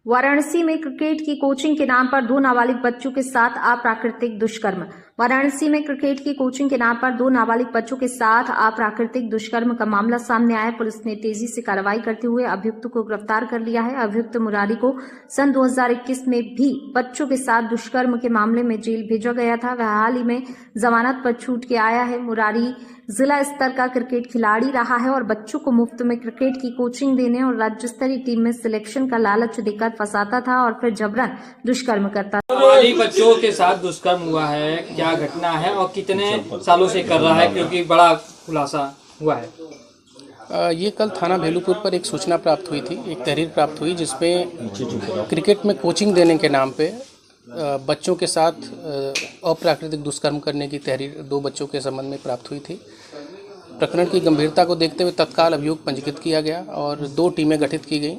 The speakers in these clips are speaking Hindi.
वाराणसी में क्रिकेट की कोचिंग के नाम पर 2 नाबालिग बच्चों के साथ अप्राकृतिक दुष्कर्म। वाराणसी में क्रिकेट की कोचिंग के नाम पर 2 नाबालिग बच्चों के साथ अप्राकृतिक दुष्कर्म का मामला सामने आया। पुलिस ने तेजी से कार्रवाई करते हुए अभियुक्त को गिरफ्तार कर लिया है। अभियुक्त मुरारी को सन 2021 में भी बच्चों के साथ दुष्कर्म के मामले में जेल भेजा गया था। वह हाल ही में जमानत पर छूट के आया है। मुरारी जिला स्तर का क्रिकेट खिलाड़ी रहा है और बच्चों को मुफ्त में क्रिकेट की कोचिंग देने और राज्य स्तरीय टीम में सिलेक्शन का लालच देकर फंसाता था और फिर जबरन दुष्कर्म करता था। बच्चों के साथ दुष्कर्म हुआ है, क्या घटना है और कितने सालों से कर रहा है, क्योंकि बड़ा खुलासा हुआ है। ये कल थाना भेलूपुर पर एक सूचना प्राप्त हुई थी, एक तहरीर प्राप्त हुई जिसमें क्रिकेट में कोचिंग देने के नाम पे बच्चों के साथ अप्राकृतिक दुष्कर्म करने की तहरीर 2 बच्चों के संबंध में प्राप्त हुई थी। प्रकरण की गंभीरता को देखते हुए तत्काल अभियोग पंजीकृत किया गया और 2 टीमें गठित की गई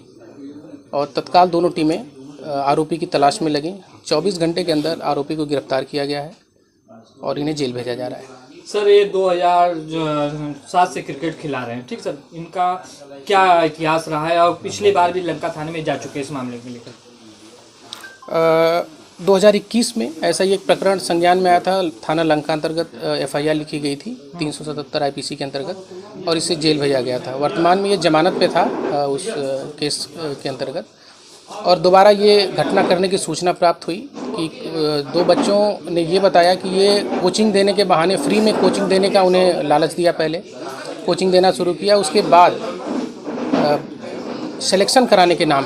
और तत्काल दोनों टीमें आरोपी की तलाश में लगी। 24 घंटे के अंदर आरोपी को गिरफ्तार किया गया है और इन्हें जेल भेजा जा रहा है। सर, ये 2007 से क्रिकेट खिला रहे हैं, ठीक सर, इनका क्या इतिहास रहा है और पिछली बार भी लंका थाने में जा चुके हैं इस मामले को लेकर? 2021 में ऐसा ही एक प्रकरण संज्ञान में आया था। थाना लंका अंतर्गत FIR लिखी गई थी 377 IPC के अंतर्गत और इसे जेल भेजा गया था। वर्तमान में ये जमानत पे था उस केस के अंतर्गत और दोबारा ये घटना करने की सूचना प्राप्त हुई कि 2 बच्चों ने ये बताया कि ये कोचिंग देने के बहाने फ्री में कोचिंग देने का उन्हें लालच दिया। पहले कोचिंग देना शुरू किया, उसके बाद सिलेक्शन कराने के नाम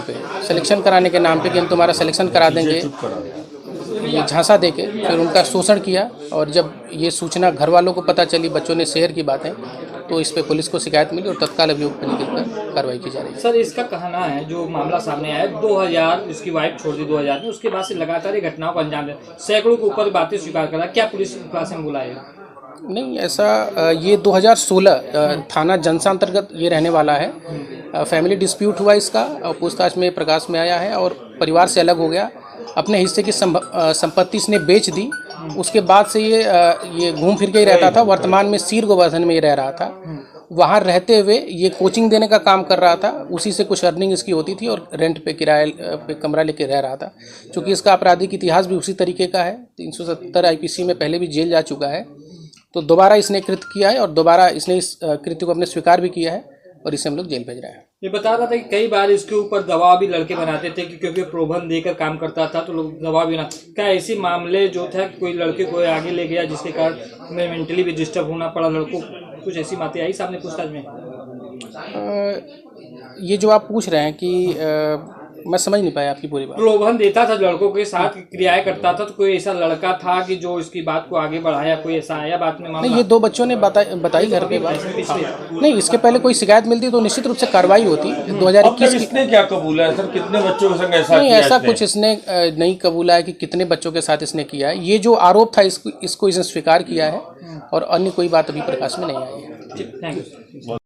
पे कि हम तुम्हारा सिलेक्शन करा देंगे, ये झांसा देके फिर उनका शोषण किया और जब ये सूचना घर वालों को पता चली, बच्चों ने शेयर की बातें, तो इस पे पुलिस को शिकायत मिली और तत्काल अभियोग पंजीकृत कर कार्रवाई की जा रही है। सर, इसका कहना है जो मामला सामने आया 2000 इसकी वाइफ छोड़ दी 2000 में, उसके बाद से लगातार ये घटनाओं को अंजाम दे, सैकड़ों के ऊपर बातें स्वीकार करा। क्या पुलिस क्लास में बुलाया? नहीं, ऐसा ये 2016 थाना जनसा अंतर्गत ये रहने वाला है। फैमिली डिस्प्यूट हुआ इसका और पूछताछ में प्रकाश में आया है और परिवार से अलग हो गया। अपने हिस्से की संपत्ति इसने बेच दी। उसके बाद से ये घूम फिर के ही रहता था। वर्तमान में सीर गोवर्धन में ही रह रहा था। वहाँ रहते हुए ये कोचिंग देने का काम कर रहा था, उसी से कुछ अर्निंग इसकी होती थी और रेंट पे किराए पे कमरा लेके रह रहा था। चूँकि इसका आपराधिक इतिहास भी उसी तरीके का है, 370 IPC में पहले भी जेल जा चुका है, तो दोबारा इसने कृत्य किया है और दोबारा इसने इस कृत्य को अपने स्वीकार भी किया है और इसे हम लोग जेल भेज रहे हैं। ये बता रहा था कि कई बार इसके ऊपर दबाव भी लड़के बनाते थे कि क्योंकि प्रलोभन देकर काम करता था तो लोग दबाव भी ना। क्या ऐसे मामले जो था कि कोई लड़के को आगे ले गया जिसके कारण मेंटली भी डिस्टर्ब होना पड़ा लड़कों, कुछ ऐसी बातें आई सामने पूछताछ में? ये जो आप पूछ रहे हैं कि मैं समझ नहीं पाया आपकी पूरी बात। प्रलोभन देता था लड़कों के साथ, क्रियाएं करता था, तो कोई ऐसा लड़का था कि जो इसकी बात को आगे बढ़ाया, कोई ऐसा आया बात में मामला? नहीं, ये 2 बच्चों ने बताई घर पे बात। नहीं, इसके पहले कोई शिकायत मिलती तो निश्चित रूप से कार्रवाई होती। 2021 इसने क्या कबूला है सर, कितने बच्चों के संग ऐसा नहीं, किया? ऐसा कुछ इसने नहीं कबूला है कि कितने बच्चों के साथ इसने किया है। ये जो आरोप था इसको इसने स्वीकार किया है और अन्य कोई बात अभी प्रकाश में नहीं आई है। Thank you.